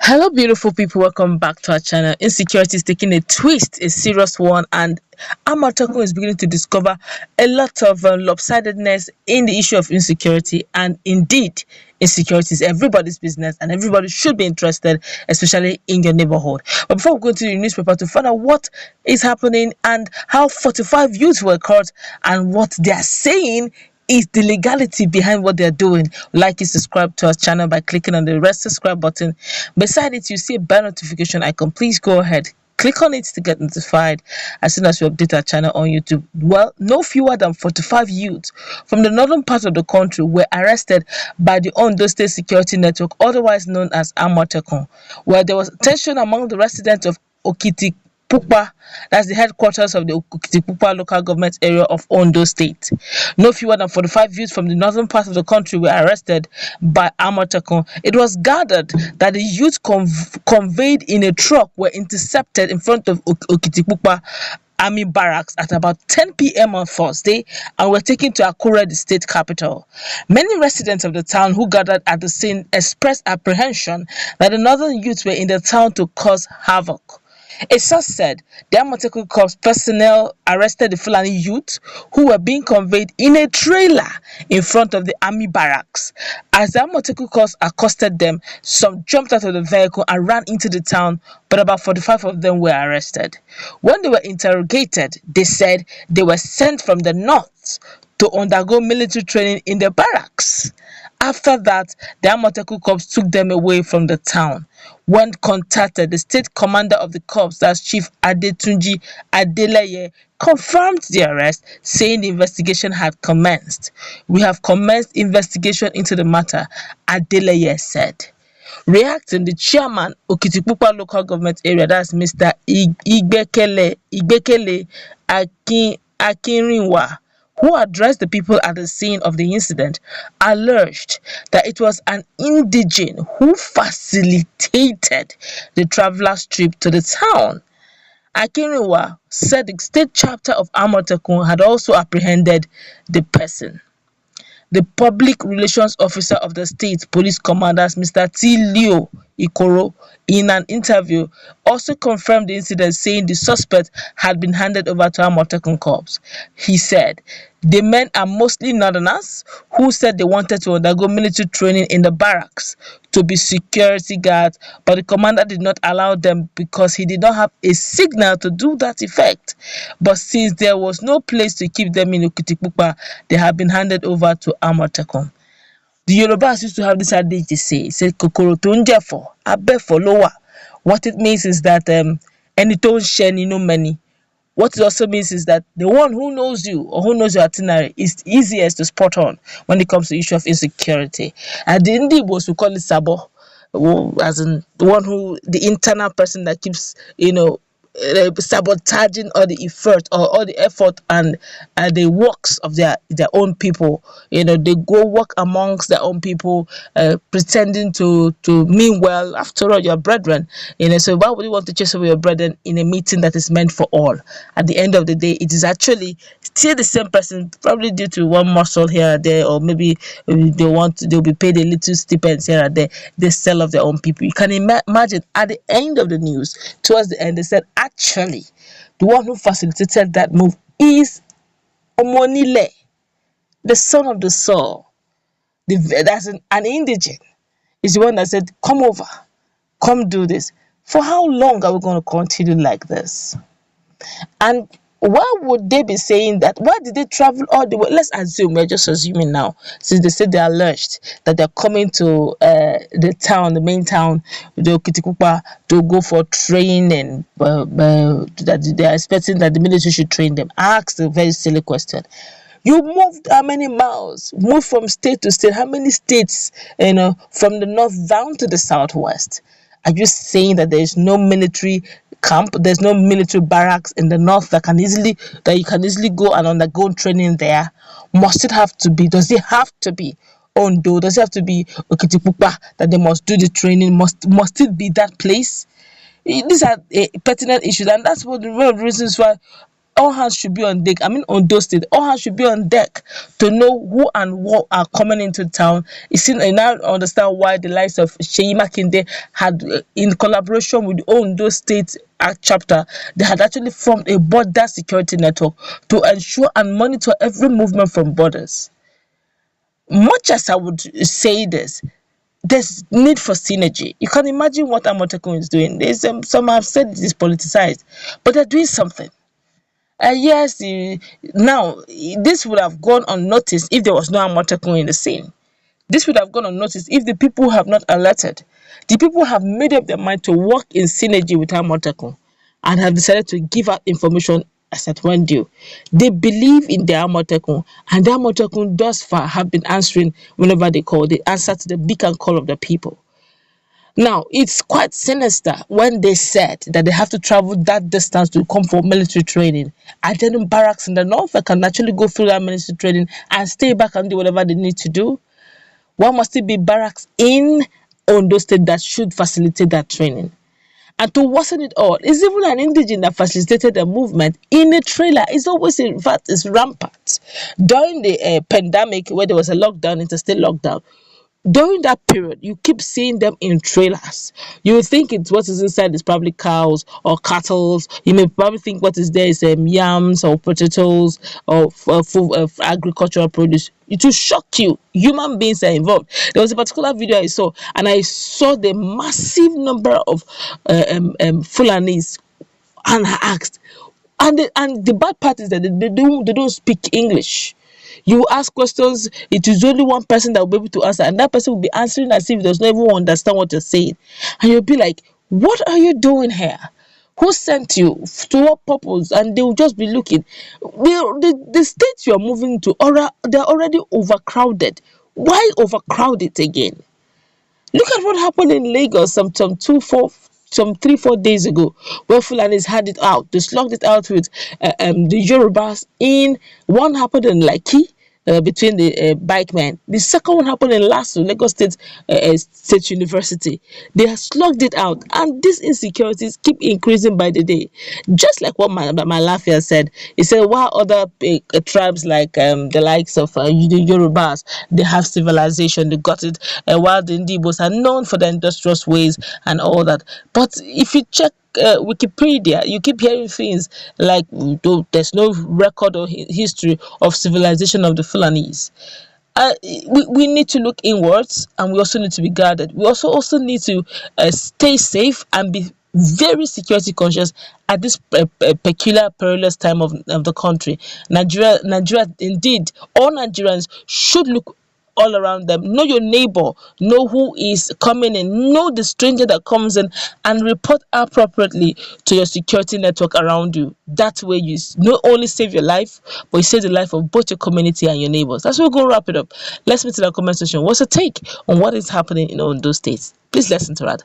Hello, beautiful people. Welcome back to our channel. Insecurity is taking a twist, a serious one, and Amotekun is beginning to discover a lot of lopsidedness in the issue of insecurity. And indeed, insecurity is everybody's business, and everybody should be interested, especially in your neighborhood. But before we go to the newspaper to find out what is happening and how 45 youths were caught and what they are saying is the legality behind what they're doing. Like and subscribe to our channel by clicking on the red subscribe button. Beside it, you see a bell notification icon. Please go ahead, click on it to get notified as soon as we update our channel on YouTube. Well, no fewer than 45 youths from the northern part of the country were arrested by the Ondo State Security Network, otherwise known as Amotekun, where there was tension among the residents of Okiti Pupa, that's the headquarters of the Okitipupa local government area of Ondo State. No fewer than 45 youths from the northern part of the country were arrested by Amotekun. It was gathered that the youth conveyed in a truck were intercepted in front of Okitipupa Army barracks at about 10 p.m. on Thursday and were taken to Akure, the state capital. Many residents of the town who gathered at the scene expressed apprehension that the northern youths were in the town to cause havoc. A source said the Amotekun Corps personnel arrested the Fulani youth who were being conveyed in a trailer in front of the army barracks. As the Amotekun Corps accosted them, some jumped out of the vehicle and ran into the town, but about 45 of them were arrested. When they were interrogated, they said they were sent from the north to undergo military training in the barracks. After that, the Amotekun Corps took them away from the town. When contacted, the state commander of the corps, that's Chief Adetunji Adeleye, confirmed the arrest, saying the investigation had commenced. "We have commenced investigation into the matter," Adeleye said. Reacting, the chairman Okitipupa local government area, that's Mr. Igbekele Akinrinwa, who addressed the people at the scene of the incident, alleged that it was an indigene who facilitated the travelers' trip to the town. Akinrinwa said the state chapter of Amotekun had also apprehended the person. The public relations officer of the state police commanders, Mr. T. Leo Ikoro, in an interview, also confirmed the incident, saying the suspect had been handed over to Amotekun Corps. He said the men are mostly northerners who said they wanted to undergo military training in the barracks to be security guards, but the commander did not allow them because he did not have a signal to do that effect. But since there was no place to keep them in Okitipupa, they have been handed over to Amotekun. The Yorubas used to have this adage to say, "Kokoro to nje for, abe for lower." What it means is that any to share no many. What it also means is that the one who knows you or who knows your itinerary is easiest to spot on when it comes to the issue of insecurity. And the Indians we call it Sabo, as in the one who, the internal person that keeps, sabotaging all the effort and the works of their own people. They go work amongst their own people, pretending to mean well. After all, your brethren. So why would you want to chase away your brethren in a meeting that is meant for all? At the end of the day, it is actually still the same person, probably due to one muscle here or there, or maybe they'll be paid a little stipends here and there. They sell off their own people. You can imagine at the end of the news, towards the end, they said actually the one who facilitated that move is Omonile, the son of the soul. That's an indigene. Is the one that said, "Come over, come do this." For how long are we going to continue like this? And why would they be saying that? Why did they travel all the way? Let's assume, we're just assuming now, since they said they're alleged that they're coming to the town, the main town, the Okitipupa, to go for training, that they're expecting that the military should train them. I asked a very silly question. You moved how many miles? Moved from state to state. How many states, from the north down to the southwest? Are you saying that there is no military camp, there's no military barracks in the north that you can easily go and undergo training there? Does it have to be Ondo? Does it have to be Okitipupa that they must do the training? Must it be that place? These are pertinent issues, and that's one of the reasons why All hands should be on deck. I mean, on those State, all hands should be on deck to know who and what are coming into town. You see, I now understand why the likes of Sheyi Makinde had, in collaboration with Ondo State Act chapter, they had actually formed a border security network to ensure and monitor every movement from borders. Much as I would say this, there's need for synergy. You can imagine what Amotekun is doing. There's some have said it is politicized, but they're doing something. Yes, now this would have gone unnoticed if there was no Amotekun in the scene. This would have gone unnoticed if the people have not alerted. The people have made up their mind to work in synergy with Amotekun and have decided to give out information as at when due. They believe in the Amotekun, and the Amotekun thus far have been answering whenever they call. They answer to the beacon and call of the people. Now, it's quite sinister when they said that they have to travel that distance to come for military training. And then in barracks in the north, they can actually go through that military training and stay back and do whatever they need to do. Why must it be barracks in Ondo State that should facilitate that training? And to worsen it all, it's even an indigene that facilitated the movement in a trailer. It's always, in fact, it's rampant. During the pandemic, where there was a lockdown, interstate lockdown, during that period, you keep seeing them in trailers. You would think it's what is inside is probably cows or cattle. You may probably think what is there is yams or potatoes or agricultural produce. It will shock you. Human beings are involved. There was a particular video I saw, and I saw the massive number of Fulanis, and I asked, and the bad part is that they don't speak English. You ask questions, it is only one person that will be able to answer, and that person will be answering as if does not even understand what you're saying. And you'll be like, what are you doing here? Who sent you? To what purpose? And they will just be looking. The states you are moving to, they're already overcrowded. Why overcrowd it again? Look at what happened in Lagos some 3 4 days ago, where Fulanis had it out. They slugged it out with the Yorubas. In one happened in Lekki, between the bike men. The second one happened in Lasso, Lagos State University. They have slugged it out, and these insecurities keep increasing by the day. Just like what my Lafia said, he said while other tribes like the likes of the Yorubas, they have civilization, they got it, while the Ndibos are known for their industrious ways and all that. But if you check Wikipedia, you keep hearing things like there's no record or history of civilization of the Fulanis. We need to look inwards, and we also need to be guarded. We also need to stay safe and be very security conscious at this peculiar perilous time of the country. Nigeria, indeed, all Nigerians should look all around them. Know your neighbor, know who is coming in, know the stranger that comes in, and report appropriately to your security network around you. That way, you not only save your life, but you save the life of both your community and your neighbors. That's where we're going to wrap it up. Let's meet in the comment section. What's your take on what is happening in those states? Please let's interact.